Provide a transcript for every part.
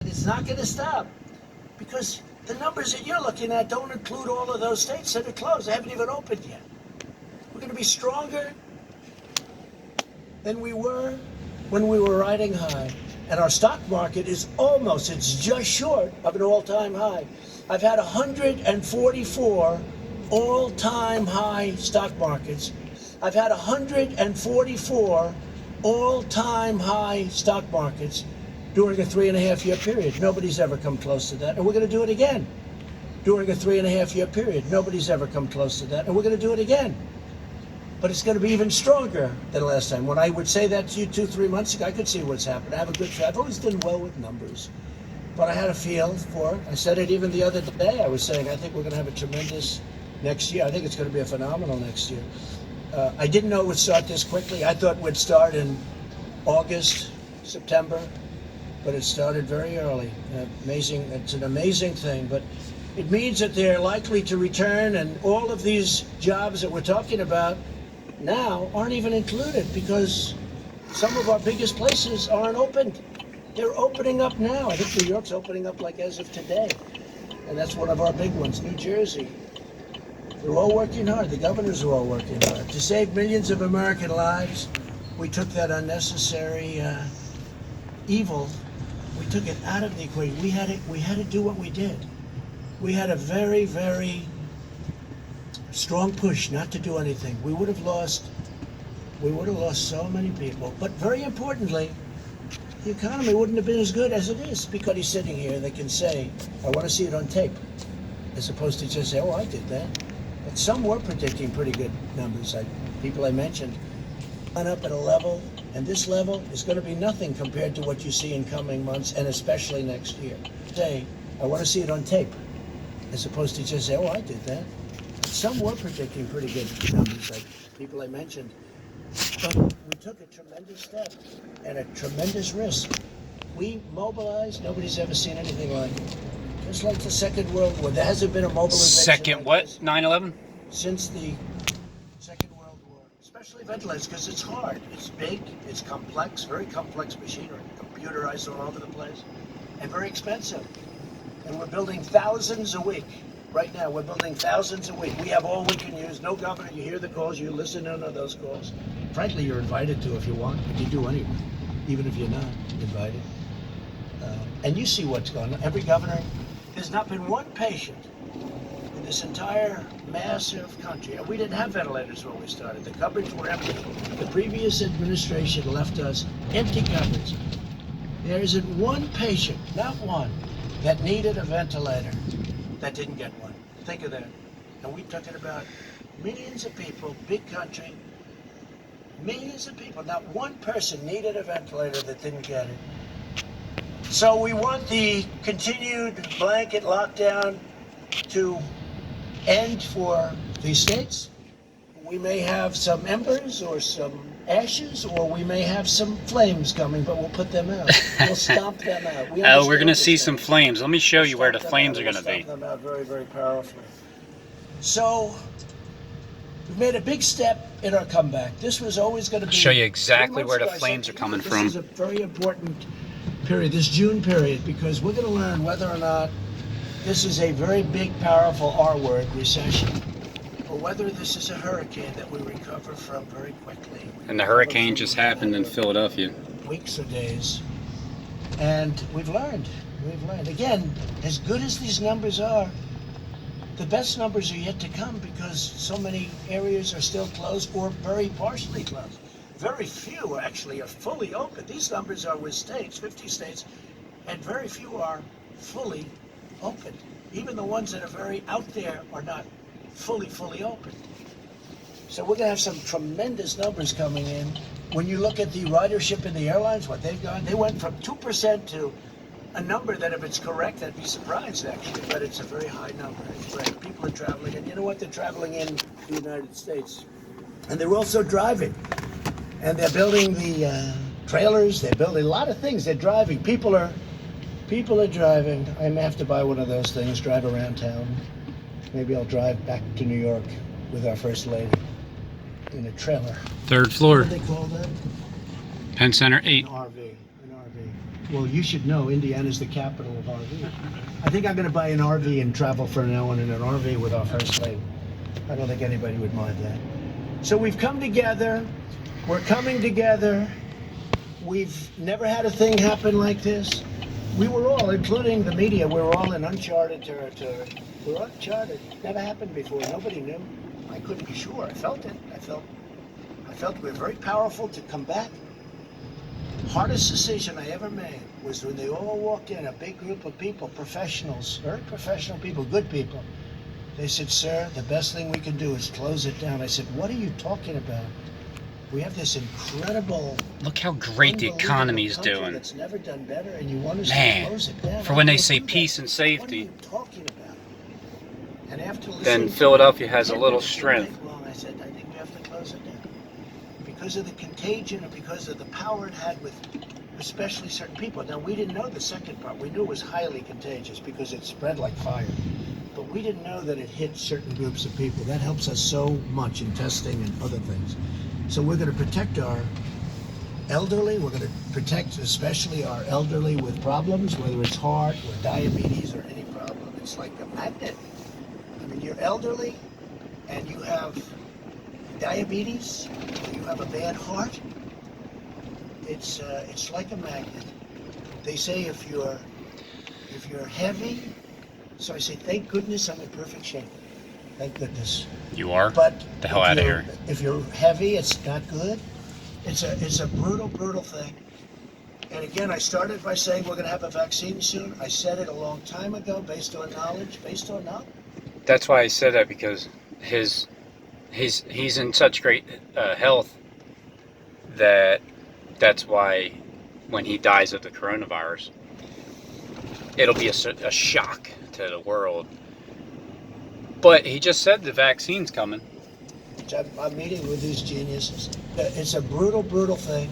it's not going to stop because the numbers that you're looking at don't include all of those states that are closed. They haven't even opened yet. We're going to be stronger than we were when we were riding high. And our stock market is it's just short of an all-time high. I've had 144 all-time high stock markets. I've had 144 all-time high stock markets during a 3.5-year period. Nobody's ever come close to that, and we're going to do it again. During a 3.5-year period, nobody's ever come close to that, and we're going to do it again. But it's going to be even stronger than last time. When I would say that to you 2-3 months ago, I could see what's happened. I have a good feel. I've always done well with numbers, but I had a feel for it. I said it even the other day. I was saying I think we're going to have a tremendous next year. I think it's going to be a phenomenal next year. I didn't know it would start this quickly. I thought we'd start in August, September, but it started very early. Amazing. It's an amazing thing, but it means that they're likely to return, and all of these jobs that we're talking about now aren't even included because some of our biggest places aren't opened. They're opening up now. I think New York's opening up like as of today, and that's one of our big ones. New Jersey. They're all working hard. The governors are all working hard to save millions of American lives. We took that unnecessary evil. We took it out of the equation. We had to do what we did. We had a very, very strong push not to do anything. We would have lost so many people. But very importantly, the economy wouldn't have been as good as it is because he's sitting here. They can say, I want to see it on tape, as opposed to just say, oh, I did that. But some were predicting pretty good numbers. People I mentioned went up at a level, and this level is going to be nothing compared to what you see in coming months, and especially next year. Say, I want to see it on tape, as opposed to just say, oh, I did that. Some were predicting pretty good numbers, like people I mentioned. But we took a tremendous step and a tremendous risk. We mobilized. Nobody's ever seen anything like it. Just like the Second World War. There hasn't been a mobilization. Second what? 9/11? Since the Second World War. Especially ventilators, because it's hard. It's big. It's complex. Very complex machinery. Computerized all over the place. And very expensive. And we're building thousands a week. Right now, we're building thousands a week. We have all we can use. No governor. You hear the calls. You listen in on those calls. Frankly, you're invited to if you want. But you do anyway, even if you're not invited. And you see what's going on. Every governor, there's not been one patient in this entire massive country. And we didn't have ventilators when we started. The cupboards were empty. The previous administration left us empty cupboards. There isn't one patient, not one, that needed a ventilator that didn't get one. Think of that. And we took it about millions of people, big country, millions of people. Not one person needed a ventilator that didn't get it. So we want the continued blanket lockdown to end for these states. We may have some embers or some ashes, or we may have some flames coming, but we'll put them out. We'll stomp them out. Oh, we're going to see some flames. Let me show you where the flames are going to be. Stomp them out very, very powerfully. So we've made a big step in our comeback. This was always going to be... I'll show you exactly where the flames are coming from. This is a very important period, this June period, because we're going to learn whether or not this is a very big, powerful R-word, recession, or whether this is a hurricane that we recover from very quickly. And the hurricane just happened in Philadelphia. Weeks or days. And we've learned. Again, as good as these numbers are, the best numbers are yet to come because so many areas are still closed or very partially closed. Very few actually are fully open. These numbers are with states, 50 states, and very few are fully open. Even the ones that are very out there are not fully open. So we're going to have some tremendous numbers coming in. When you look at the ridership in the airlines, what they've done, they went from 2% to a number that, if it's correct, I'd be surprised actually, but it's a very high number. It's great. People are traveling, and you know what? They're traveling in the United States. And they're also driving. And they're building the trailers, they're building a lot of things, they're driving. People are driving. I may have to buy one of those things, drive around town. Maybe I'll drive back to New York with our First Lady in a trailer. 3rd floor. What do they call that? Penn Center 8. An RV. Well, you should know Indiana's the capital of RV. I think I'm going to buy an RV and travel for an hour in an RV with our first lady. I don't think anybody would mind that. So we've come together. We're coming together. We've never had a thing happen like this. We were all, including the media, we were all in uncharted territory. We were uncharted. Never happened before. Nobody knew. I couldn't be sure. I felt it. I felt we were very powerful to come back. Hardest decision I ever made was when they all walked in, a big group of people, professionals, very professional people, good people. They said, "Sir, the best thing we can do is close it down." I said, "What are you talking about? We have this incredible, Look how great the economy's doing. That's never done better, and you want us to Man, close it down." for when they say peace and safety, what are you talking about? And after then listening Philadelphia to has a them, little it didn't strength. take long. I said, "I think we have to close it down." Because of the contagion and because of the power it had with especially certain people. Now, we didn't know the second part. We knew it was highly contagious because it spread like fire. But we didn't know that it hit certain groups of people. That helps us so much in testing and other things. So we're going to protect our elderly. We're going to protect especially our elderly with problems, whether it's heart or diabetes or any problem. It's like a magnet. I mean, you're elderly and you have diabetes, or you have a bad heart, it's like a magnet. They say if you're heavy, so I say thank goodness I'm in perfect shape. Thank goodness. You are? But the hell out of here. If you're heavy, it's not good. It's a brutal thing. And again, I started by saying we're going to have a vaccine soon. I said it a long time ago, based on knowledge. That's why I said that, because he's in such great health that's why when he dies of the coronavirus, it'll be a shock to the world. But he just said the vaccine's coming. I'm meeting with these geniuses. It's a brutal thing.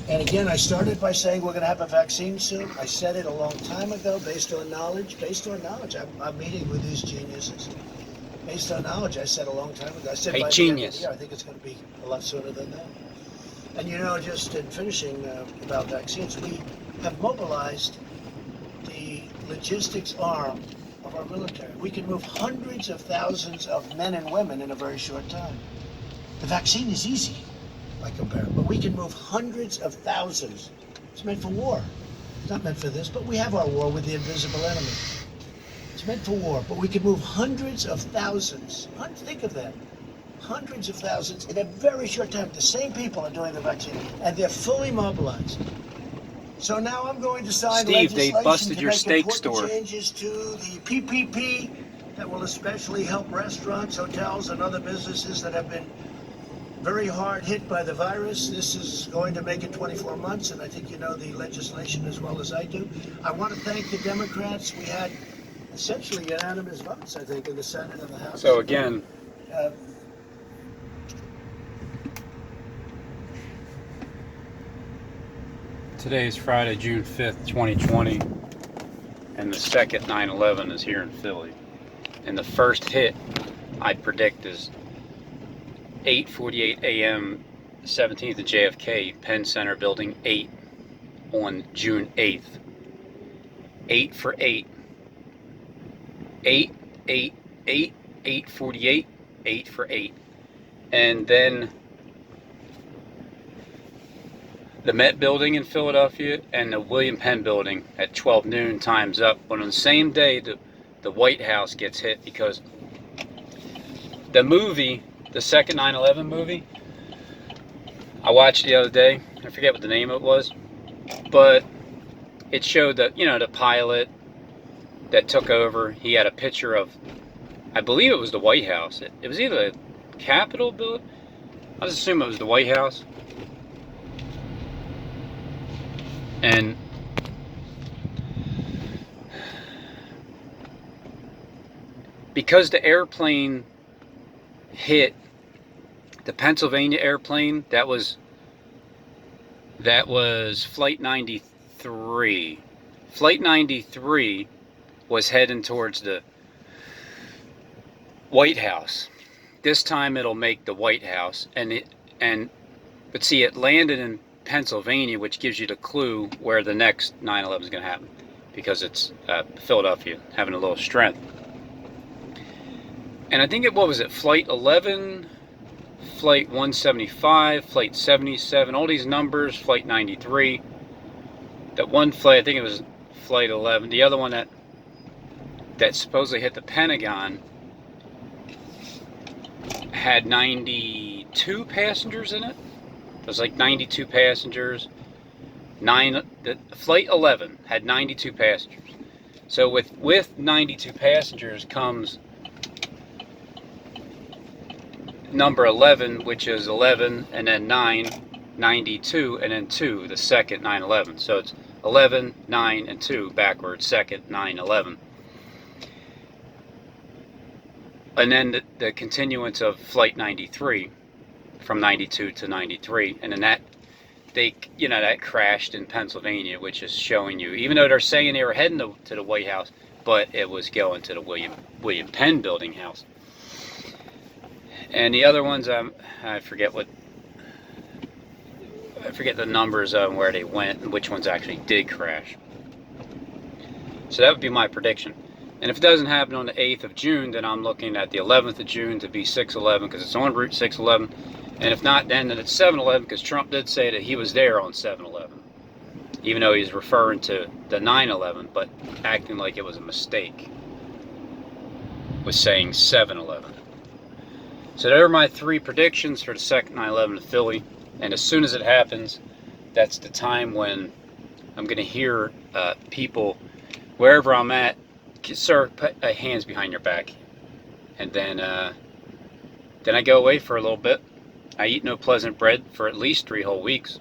And again, I started by saying we're going to have a vaccine soon. I said it a long time ago, based on knowledge. I'm meeting with these geniuses. Based on knowledge, I said a long time ago. I said Hey, by genius. the end of the year, I think it's going to be a lot sooner than that. And you know, just in finishing about vaccines, we have mobilized the logistics arm of our military. We can move hundreds of thousands of men and women in a very short time. The vaccine is easy by comparison, but we can move hundreds of thousands. It's meant for war. It's not meant for this, but we have our war with the invisible enemy. It's meant for war, but we can move hundreds of thousands. Think of that. Hundreds of thousands in a very short time. The same people are doing the vaccine, and they're fully mobilized. So now I'm going to sign Steve, they legislation busted to your make steak important store. changes to the PPP that will especially help restaurants, hotels, and other businesses that have been very hard hit by the virus. This is going to make it 24 months, and I think you know the legislation as well as I do. I want to thank the Democrats. We had essentially unanimous votes, I think, in the Senate and the House. So again, today is Friday, June 5th, 2020, and the second 9/11 is here in Philly. And the first hit, I predict, is 8:48 a.m., 17th of JFK, Penn Center, Building 8, on June 8th. 8 for 8. 8, 8, 8, 8:48, 8 for 8. And then the Met Building in Philadelphia and the William Penn Building at 12 noon, time's up. But on the same day, the White House gets hit, because the movie, the second 9/11 movie, I watched the other day. I forget what the name of it was, but it showed that, you know, the pilot that took over, he had a picture of, I believe it was the White House. It was either the Capitol building. I just assume it was the White House. And because the airplane hit the Pennsylvania airplane, that was Flight 93. Flight 93 was heading towards the White House. This time it'll make the White House, but see, it landed in Pennsylvania, which gives you the clue where the next 9/11 is going to happen, because it's Philadelphia having a little strength. And I think what was it, Flight 11, Flight 175, Flight 77, all these numbers, Flight 93. That one flight, I think it was Flight 11. The other one that supposedly hit the Pentagon had 92 passengers in it. It was like 92 passengers. Flight 11 had 92 passengers. So with 92 passengers comes number 11, which is 11, and then 9, 92, and then 2, the second 9/11. So it's 11, 9, and 2 backwards, second 9/11. And then the continuance of Flight 93 from 92 to 93, and then that crashed in Pennsylvania, which is showing you, even though they're saying they were heading to the White House, but it was going to the William Penn building house. And the other ones, I forget the numbers of where they went and which ones actually did crash. So that would be my prediction. And if it doesn't happen on the 8th of June, then I'm looking at the 11th of June to be 6/11, because it's on Route 611. And if not, then it's 7/11, because Trump did say that he was there on 7/11, even though he's referring to the 9/11, but acting like it was a mistake, was saying 7/11. So there are my 3 predictions for the second 9/11 in Philly. And as soon as it happens, that's the time when I'm going to hear people, wherever I'm at, sir, put hands behind your back. And then I go away for a little bit. I eat no pleasant bread for at least 3 whole weeks.